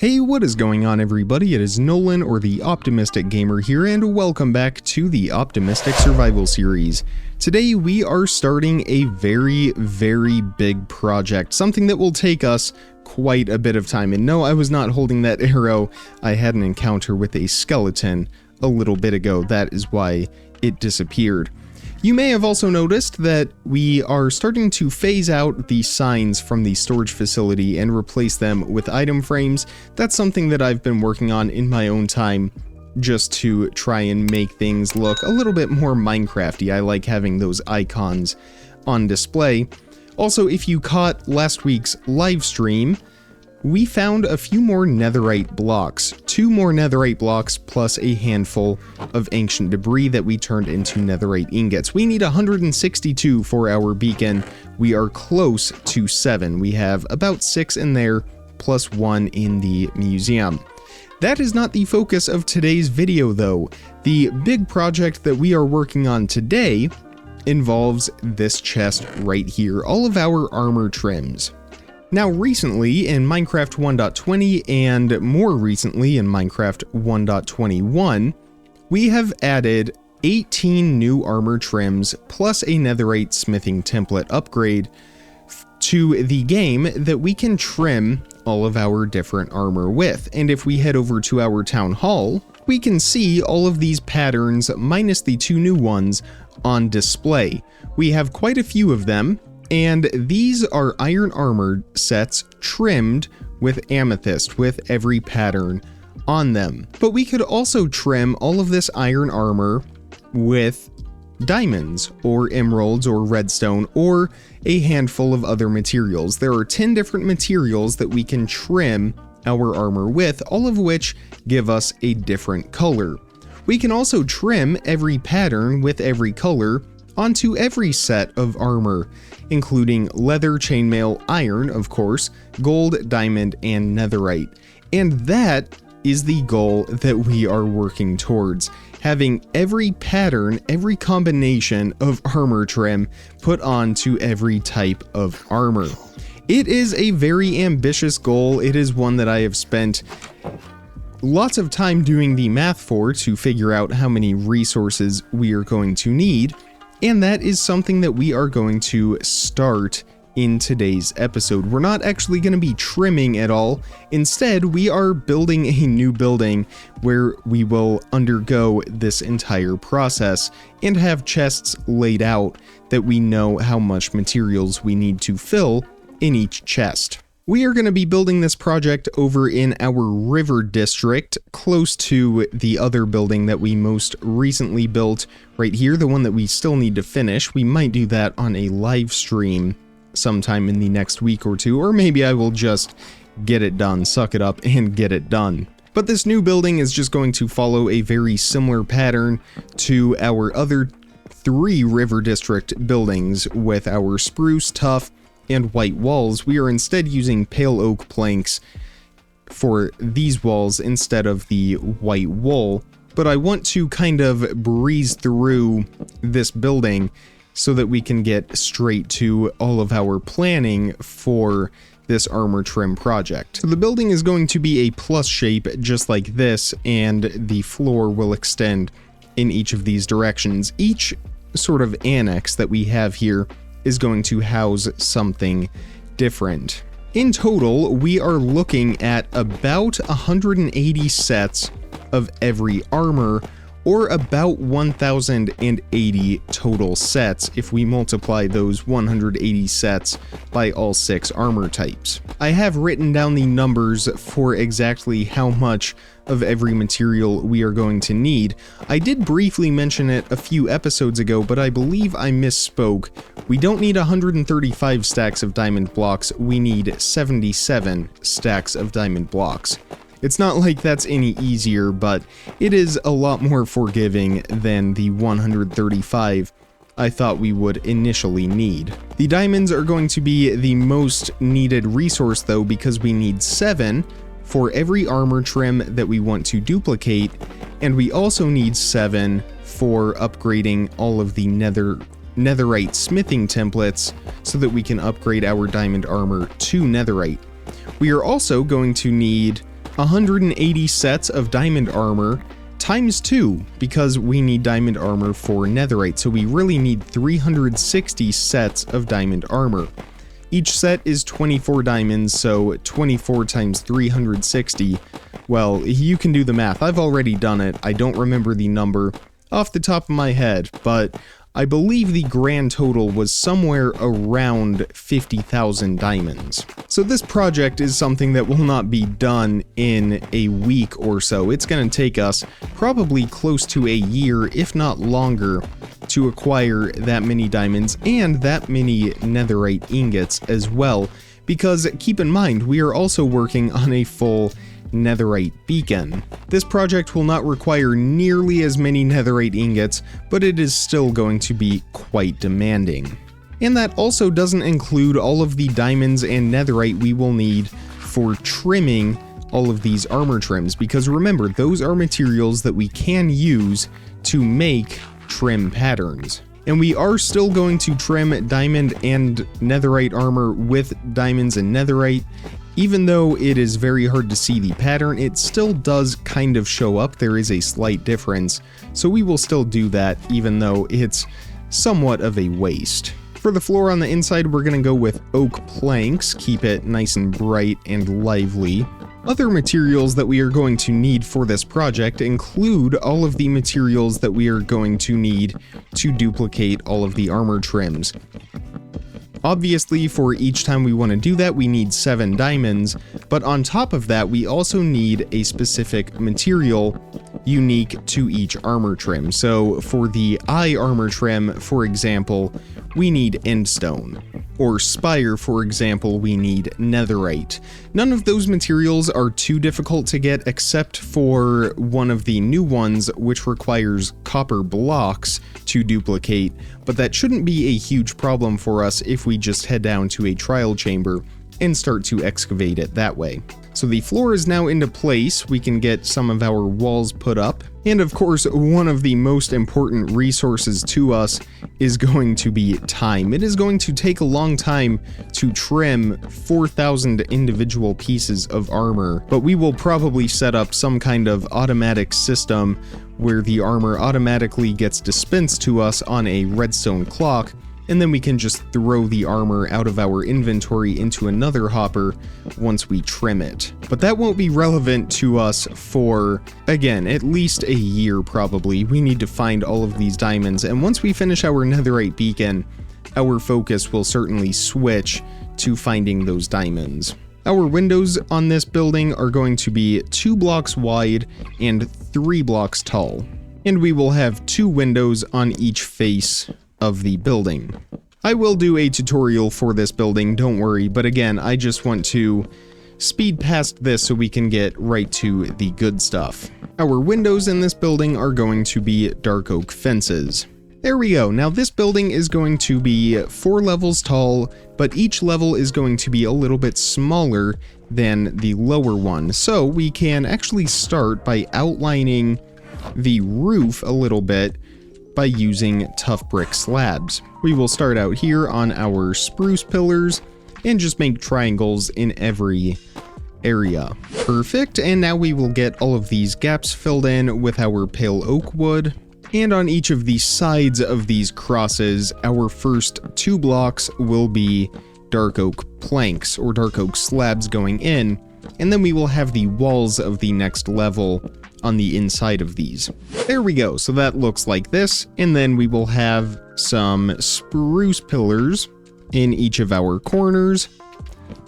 Hey, what is going on everybody? It is Nolan, or the Optimistic Gamer here, and welcome back to the Optimistic Survival Series. Today we are starting a very big project, something that will take us quite a bit of time. And no, I was not holding that arrow. I had an encounter with a skeleton a little bit ago. That is why it disappeared. You may have also noticed that we are starting to phase out the signs from the storage facility and replace them with item frames. That's something that I've been working on in my own time, just to try and make things look a little bit more Minecrafty. I like having those icons on display. Also, if you caught last week's live stream, we found a few more netherite blocks. 2 more netherite blocks plus a handful of ancient debris that we turned into netherite ingots. We need 162 for our beacon. We are close to 7. We have about 6 in there plus 1 in the museum. That is not the focus of today's video though. The big project that we are working on today involves this chest right here, all of our armor trims. Now recently in Minecraft 1.20 and more recently in Minecraft 1.21, we have added 18 new armor trims plus a netherite smithing template upgrade to the game that we can trim all of our different armor with. And if we head over to our town hall, we can see all of these patterns minus the 2 new ones on display. We have quite a few of them. And these are iron armor sets trimmed with amethyst with every pattern on them. But we could also trim all of this iron armor with diamonds or emeralds or redstone or a handful of other materials. There are 10 different materials that we can trim our armor with, all of which give us a different color. We can also trim every pattern with every color onto every set of armor, including leather, chainmail, iron, of course, gold, diamond, and netherite. And that is the goal that we are working towards, having every pattern, every combination of armor trim put onto every type of armor. It is a very ambitious goal. It is one that I have spent lots of time doing the math for to figure out how many resources we are going to need. And that is something that we are going to start in today's episode. We're not actually going to be trimming at all. Instead, we are building a new building where we will undergo this entire process and have chests laid out that we know how much materials we need to fill in each chest. We are going to be building this project over in our river district, close to the other building that we most recently built right here, the one that we still need to finish. We might do that on a live stream sometime in the next week or two, or maybe I will just get it done, suck it up, and get it done. But this new building is just going to follow a very similar pattern to our other 3 river district buildings with our spruce, tough, and white walls. We are instead using pale oak planks for these walls instead of the white wool, but I want to kind of breeze through this building so that we can get straight to all of our planning for this armor trim project. So the building is going to be a plus shape just like this, and the floor will extend in each of these directions. Each sort of annex that we have here is going to house something different. In total, we are looking at about 180 sets of every armor, or about 1,080 total sets if we multiply those 180 sets by all 6 armor types. I have written down the numbers for exactly how much of every material we are going to need. I did briefly mention it a few episodes ago, but I believe I misspoke. We don't need 135 stacks of diamond blocks, we need 77 stacks of diamond blocks. It's not like that's any easier, but it is a lot more forgiving than the 135 I thought we would initially need. The diamonds are going to be the most needed resource though, because we need 7 for every armor trim that we want to duplicate, and we also need 7 for upgrading all of the netherite smithing templates so that we can upgrade our diamond armor to netherite. We are also going to need 180 sets of diamond armor times 2, because we need diamond armor for netherite, so we really need 360 sets of diamond armor. Each set is 24 diamonds, so 24 times 360. Well, you can do the math. I've already done it. I don't remember the number off the top of my head, but I believe the grand total was somewhere around 50,000 diamonds. So this project is something that will not be done in a week or so. It's going to take us probably close to a year, if not longer, to acquire that many diamonds and that many netherite ingots as well, because keep in mind, we are also working on a full netherite beacon. This project will not require nearly as many netherite ingots, but it is still going to be quite demanding. And that also doesn't include all of the diamonds and netherite we will need for trimming all of these armor trims, because remember, those are materials that we can use to make trim patterns. And we are still going to trim diamond and netherite armor with diamonds and netherite. Even though it is very hard to see the pattern, it still does kind of show up. There is a slight difference, so we will still do that, even though it's somewhat of a waste. For the floor on the inside, we're going to go with oak planks, keep it nice and bright and lively. Other materials that we are going to need for this project include all of the materials that we are going to need to duplicate all of the armor trims. Obviously, for each time we want to do that, we need 7 diamonds, but on top of that, we also need a specific material unique to each armor trim. So for the eye armor trim, for example, we need endstone. Or spire, for example, we need netherite. None of those materials are too difficult to get except for one of the new ones, which requires copper blocks to duplicate, but that shouldn't be a huge problem for us if we just head down to a trial chamber and start to excavate it that way. So the floor is now into place. We can get some of our walls put up. And of course, one of the most important resources to us is going to be time. It is going to take a long time to trim 4,000 individual pieces of armor, but we will probably set up some kind of automatic system where the armor automatically gets dispensed to us on a redstone clock, and then we can just throw the armor out of our inventory into another hopper once we trim it. But that won't be relevant to us for, again, at least a year probably. We need to find all of these diamonds, and once we finish our netherite beacon, our focus will certainly switch to finding those diamonds. Our windows on this building are going to be 2 blocks wide and 3 blocks tall, and we will have 2 windows on each face of the building. I will do a tutorial for this building, don't worry, but again, I just want to speed past this so we can get right to the good stuff. Our windows in this building are going to be dark oak fences. There we go. Now this building is going to be 4 levels tall, but each level is going to be a little bit smaller than the lower one. So we can actually start by outlining the roof a little bit by using tough brick slabs. We will start out here on our spruce pillars and just make triangles in every area. Perfect, and now we will get all of these gaps filled in with our pale oak wood. And on each of the sides of these crosses, our first 2 blocks will be dark oak planks or dark oak slabs going in, and then we will have the walls of the next level on the inside of these. There we go, so that looks like this, and then we will have some spruce pillars in each of our corners,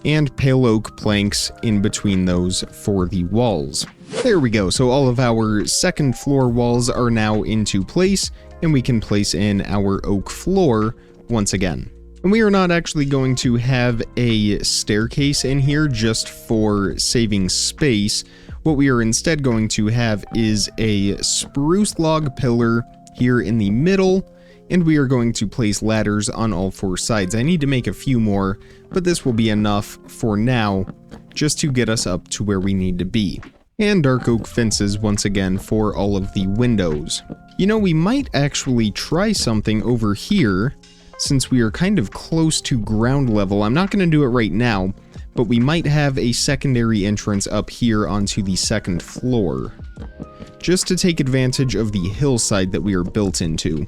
and pale oak planks in between those for the walls. There we go, so all of our second floor walls are now into place, and we can place in our oak floor once again. And we are not actually going to have a staircase in here just for saving space. What we are instead going to have is a spruce log pillar here in the middle, and we are going to place ladders on all 4 sides. I need to make a few more, but this will be enough for now, just to get us up to where we need to be. And dark oak fences once again for all of the windows. You know, we might actually try something over here, since we are kind of close to ground level. I'm not going to do it right now, but we might have a secondary entrance up here onto the second floor, just to take advantage of the hillside that we are built into.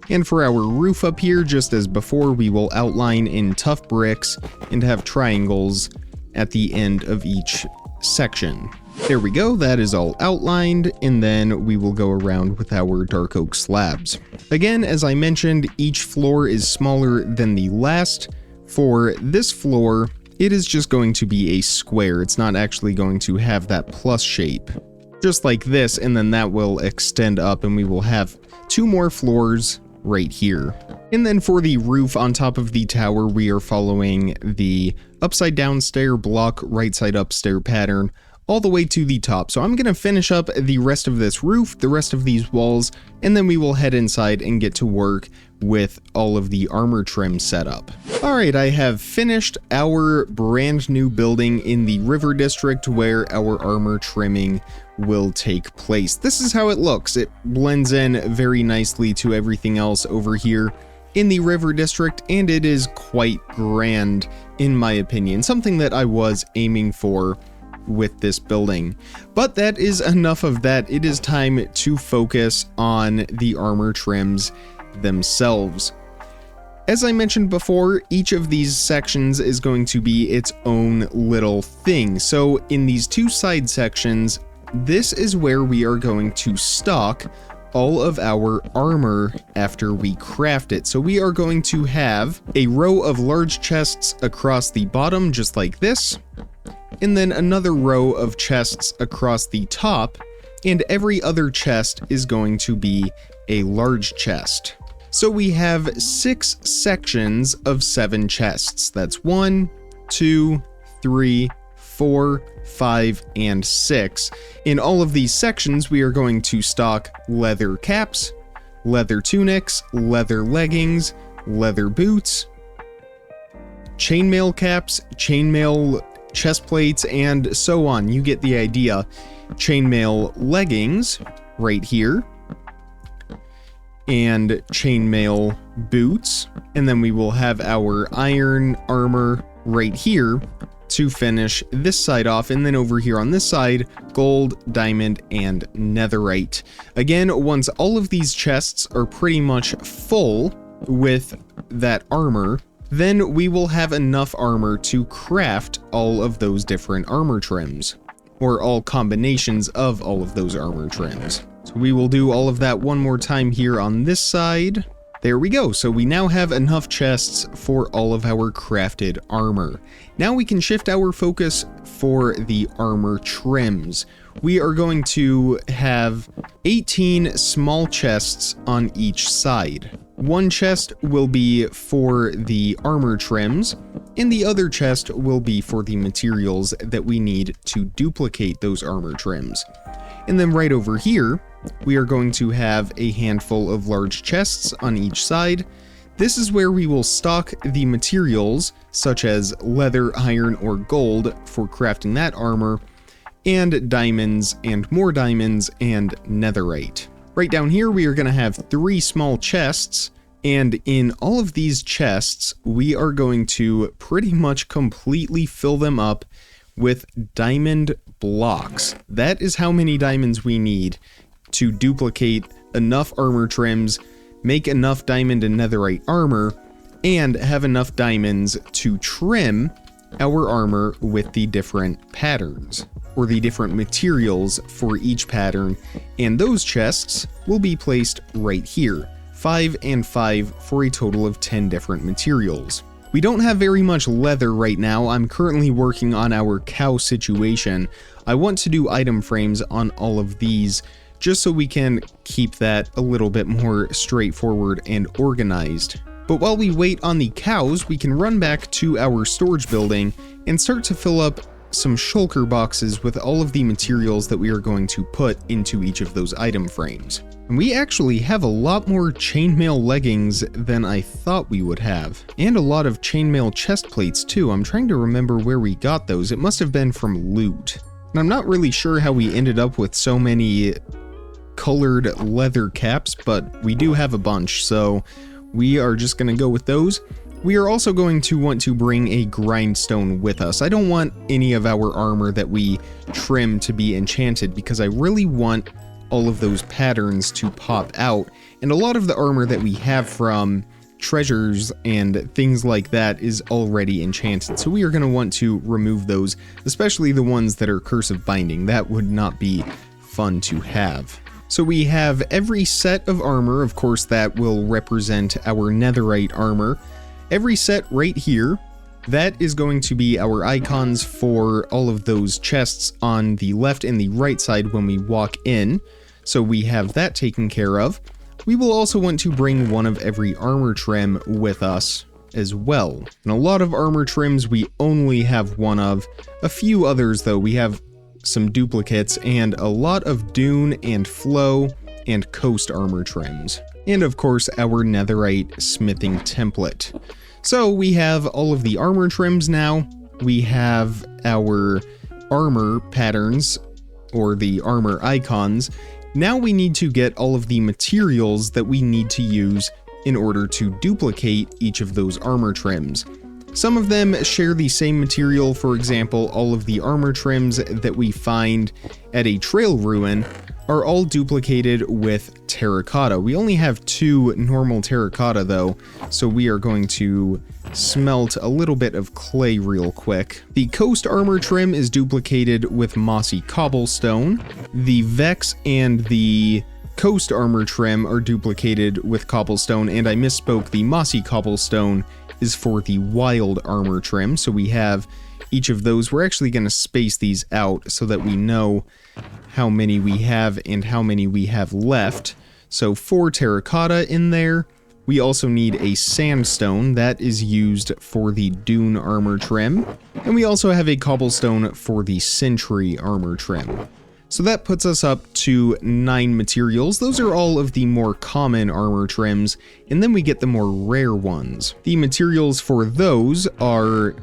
And for our roof up here, just as before, we will outline in tough bricks and have triangles at the end of each section. There we go, that is all outlined, and then we will go around with our dark oak slabs. Again, as I mentioned, each floor is smaller than the last. For this floor, it is just going to be a square. It's not actually going to have that plus shape. Just like this, and then that will extend up, and we will have 2 more floors right here. And then for the roof on top of the tower, we are following the upside down stair block, right side up stair pattern, all the way to the top. So I'm going to finish up the rest of this roof, the rest of these walls, and then we will head inside and get to work with all of the armor trim setup. Alright, I have finished our brand new building in the River District where our armor trimming will take place. This is how it looks. It blends in very nicely to everything else over here in the River District, and it is quite grand in my opinion, something that I was aiming for with this building. But that is enough of that. It is time to focus on the armor trims themselves. As I mentioned before, each of these sections is going to be its own little thing. So in these 2 side sections, this is where we are going to stock all of our armor after we craft it. So we are going to have a row of large chests across the bottom, just like this, and then another row of chests across the top, and every other chest is going to be a large chest. So we have 6 sections of 7 chests. That's 1, 2, 3, 4, 5, and 6. In all of these sections, we are going to stock leather caps, leather tunics, leather leggings, leather boots, chainmail caps, chainmail chest plates, and so on. You get the idea. Chainmail leggings right here, and chainmail boots, and then we will have our iron armor right here to finish this side off, and then over here on this side, gold, diamond, and netherite. Again, once all of these chests are pretty much full with that armor, then we will have enough armor to craft all of those different armor trims, or all combinations of all of those armor trims. So we will do all of that one more time here on this side. There we go. So we now have enough chests for all of our crafted armor. Now we can shift our focus for the armor trims. We are going to have 18 small chests on each side. One chest will be for the armor trims, and the other chest will be for the materials that we need to duplicate those armor trims. And then right over here, we are going to have a handful of large chests on each side. This is where we will stock the materials, such as leather, iron, or gold, for crafting that armor, and diamonds, and more diamonds, and netherite. Right down here, we are going to have 3 small chests, and in all of these chests, we are going to pretty much completely fill them up with diamond blocks. That is how many diamonds we need to duplicate enough armor trims, make enough diamond and netherite armor, and have enough diamonds to trim our armor with the different patterns, or the different materials for each pattern, and those chests will be placed right here, 5 and 5 for a total of 10 different materials. We don't have very much leather right now. I'm currently working on our cow situation. I want to do item frames on all of these, just so we can keep that a little bit more straightforward and organized. But while we wait on the cows, we can run back to our storage building and start to fill up some shulker boxes with all of the materials that we are going to put into each of those item frames. And we actually have a lot more chainmail leggings than I thought we would have, and a lot of chainmail chest plates too. I'm trying to remember where we got those. It must have been from loot. And I'm not really sure how we ended up with so many colored leather caps, but we do have a bunch, so we are just going to go with those. We are also going to want to bring a grindstone with us. I don't want any of our armor that we trim to be enchanted because I really want all of those patterns to pop out. And a lot of the armor that we have from treasures and things like that is already enchanted. So we are going to want to remove those, especially the ones that are Curse of Binding. That would not be fun to have. So we have every set of armor, of course that will represent our netherite armor. Every set right here, that is going to be our icons for all of those chests on the left and the right side when we walk in. So we have that taken care of. We will also want to bring one of every armor trim with us as well. And a lot of armor trims we only have one of. A few others though, we have some duplicates and a lot of dune and flow and coast armor trims. And of course our netherite smithing template. So we have all of the armor trims now. We have our armor patterns or the armor icons. Now we need to get all of the materials that we need to use in order to duplicate each of those armor trims. Some of them share the same material. For example, all of the armor trims that we find at a trail ruin are all duplicated with terracotta. We only have 2 normal terracotta though, so we are going to smelt a little bit of clay real quick. The coast armor trim is duplicated with mossy cobblestone. The Vex and the coast armor trim are duplicated with cobblestone, and I misspoke, the mossy cobblestone is for the wild armor trim. So we have each of those. We're actually going to space these out so that we know how many we have and how many we have left. So 4 terracotta in there. We also need a sandstone that is used for the dune armor trim. And we also have a cobblestone for the sentry armor trim. So that puts us up to 9 materials. Those are all of the more common armor trims, and then we get the more rare ones. The materials for those are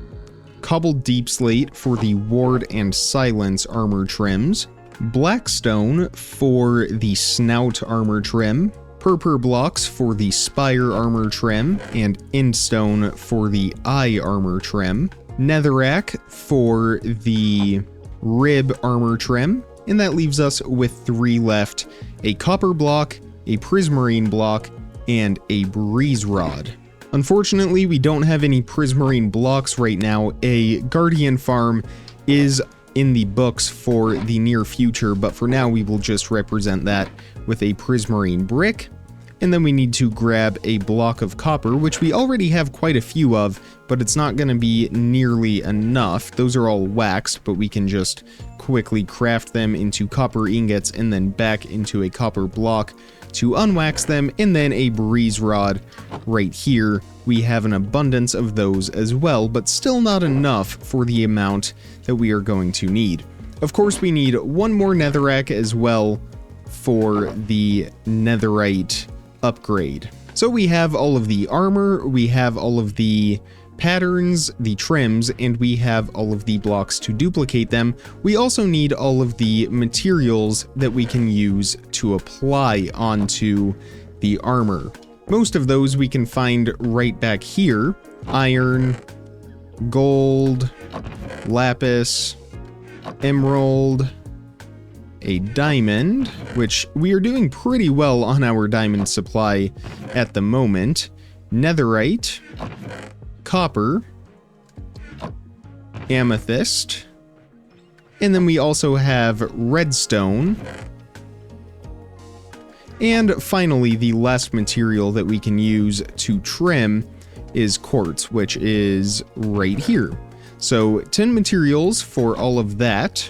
cobbled deep slate for the ward and silence armor trims, blackstone for the snout armor trim, purpur blocks for the spire armor trim, and endstone for the eye armor trim, netherrack for the rib armor trim, and that leaves us with 3 left: a copper block, a prismarine block, and a breeze rod. Unfortunately, we don't have any prismarine blocks right now. A guardian farm is in the books for the near future, but for now we will just represent that with a prismarine brick. And then we need to grab a block of copper, which we already have quite a few of, but it's not going to be nearly enough. Those are all waxed, but we can just quickly craft them into copper ingots and then back into a copper block to unwax them, and then a breeze rod right here. We have an abundance of those as well, but still not enough for the amount that we are going to need. Of course, we need 1 more netherrack as well for the netherite upgrade. So we have all of the armor, we have all of the patterns, the trims, and we have all of the blocks to duplicate them. We also need all of the materials that we can use to apply onto the armor. Most of those we can find right back here: iron, gold, lapis, emerald, a diamond, which we are doing pretty well on our diamond supply at the moment, netherite, copper, amethyst, and then we also have redstone. And finally, the last material that we can use to trim is quartz, which is right here. So 10 materials for all of that.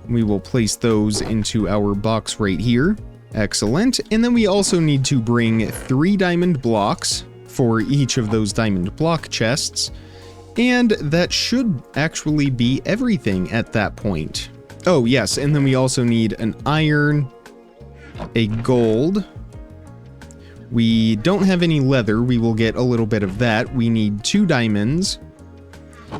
We will place those into our box right here. Excellent. And then we also need to bring 3 diamond blocks for each of those diamond block chests. And that should actually be everything at that point. Oh yes, and then we also need an iron, a gold. We don't have any leather. We will get a little bit of that. We need 2 diamonds.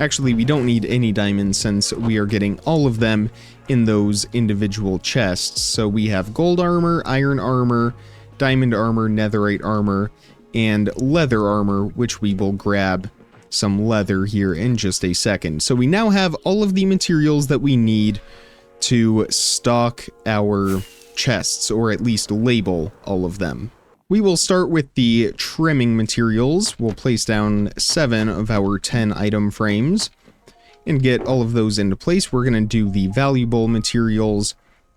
Actually, we don't need any diamonds since we are getting all of them in those individual chests. So we have gold armor, iron armor, diamond armor, netherite armor, and leather armor, which we will grab some leather here in just a second. So we now have all of the materials that we need to stock our chests, or at least label all of them. We will start with the trimming materials. We'll place down 7 of our 10 item frames and get all of those into place. We're going to do the valuable materials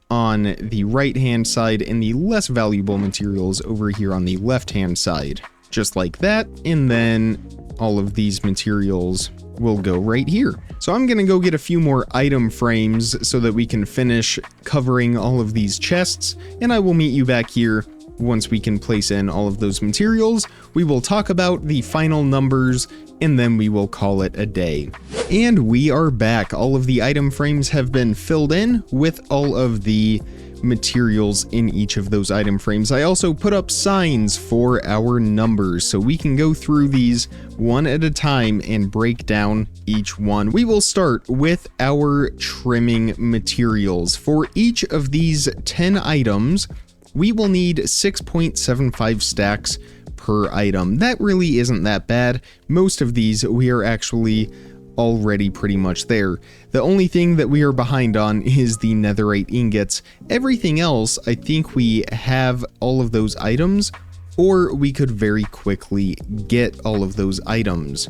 on the right hand side and the less valuable materials over here on the left hand side, just like that. And then all of these materials will go right here. So I'm going to go get a few more item frames so that we can finish covering all of these chests, and I will meet you back here once we can place in all of those materials. We will talk about the final numbers, and then we will call it a day. And we are back. All of the item frames have been filled in with all of the materials in each of those item frames. I also put up signs for our numbers so we can go through these one at a time and break down each one. We will start with our trimming materials. For each of these 10 items, we will need 6.75 stacks per item. That really isn't that bad. Most of these we are actually already pretty much there. The only thing that we are behind on is the netherite ingots. Everything else, I think we have all of those items, or we could very quickly get all of those items.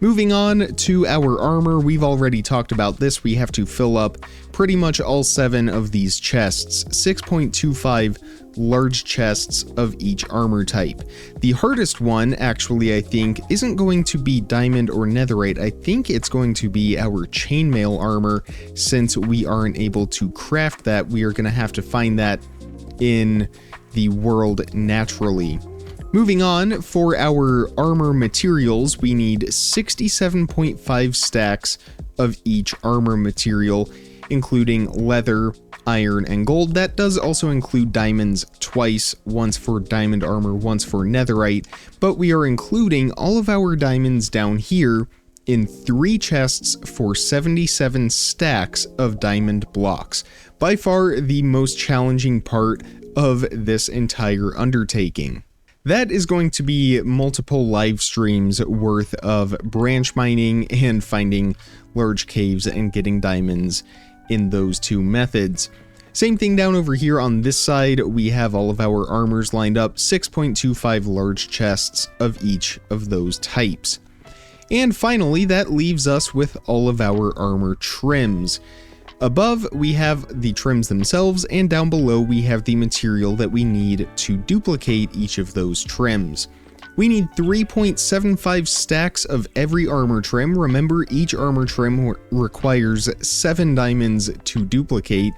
Moving on to our armor, we've already talked about this. We have to fill up pretty much all 7 of these chests, 6.25 large chests of each armor type. The hardest one, actually, I think, isn't going to be diamond or netherite. I think it's going to be our chainmail armor. Since we aren't able to craft that, we are going to have to find that in the world naturally. Moving on, for our armor materials, we need 67.5 stacks of each armor material, including leather, iron, and gold. That does also include diamonds twice, once for diamond armor, once for netherite, but we are including all of our diamonds down here in 3 chests for 77 stacks of diamond blocks. By far the most challenging part of this entire undertaking. That is going to be multiple live streams worth of branch mining and finding large caves and getting diamonds in those 2 methods. Same thing down over here on this side. We have all of our armors lined up, 6.25 large chests of each of those types. And finally, that leaves us with all of our armor trims. Above, we have the trims themselves, and down below we have the material that we need to duplicate each of those trims. We need 3.75 stacks of every armor trim. Remember, each armor trim requires 7 diamonds to duplicate,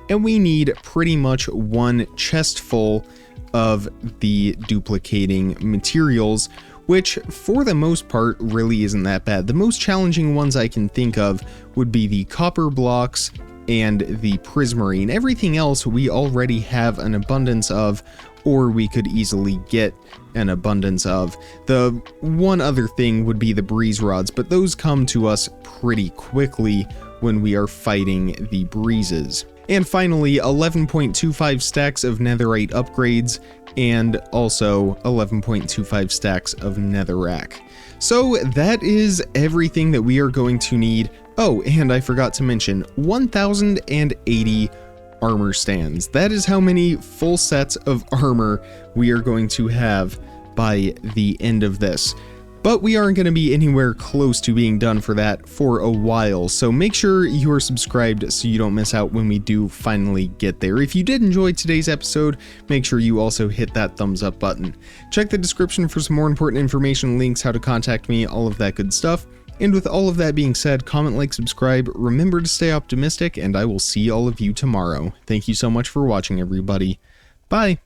and we need pretty much 1 chest full of the duplicating materials, which for the most part really isn't that bad. The most challenging ones I can think of would be the copper blocks and the prismarine. Everything else we already have an abundance of, or we could easily get an abundance of. The one other thing would be the breeze rods, but those come to us pretty quickly when we are fighting the breezes. And finally, 11.25 stacks of netherite upgrades, and also 11.25 stacks of netherrack. So that is everything that we are going to need. Oh, and I forgot to mention, 1,080 armor stands. That is how many full sets of armor we are going to have by the end of this. But we aren't going to be anywhere close to being done for that for a while, so make sure you are subscribed so you don't miss out when we do finally get there. If you did enjoy today's episode, make sure you also hit that thumbs up button. Check the description for some more important information, links, how to contact me, all of that good stuff. And with all of that being said, comment, like, subscribe, remember to stay optimistic, and I will see all of you tomorrow. Thank you so much for watching, everybody. Bye!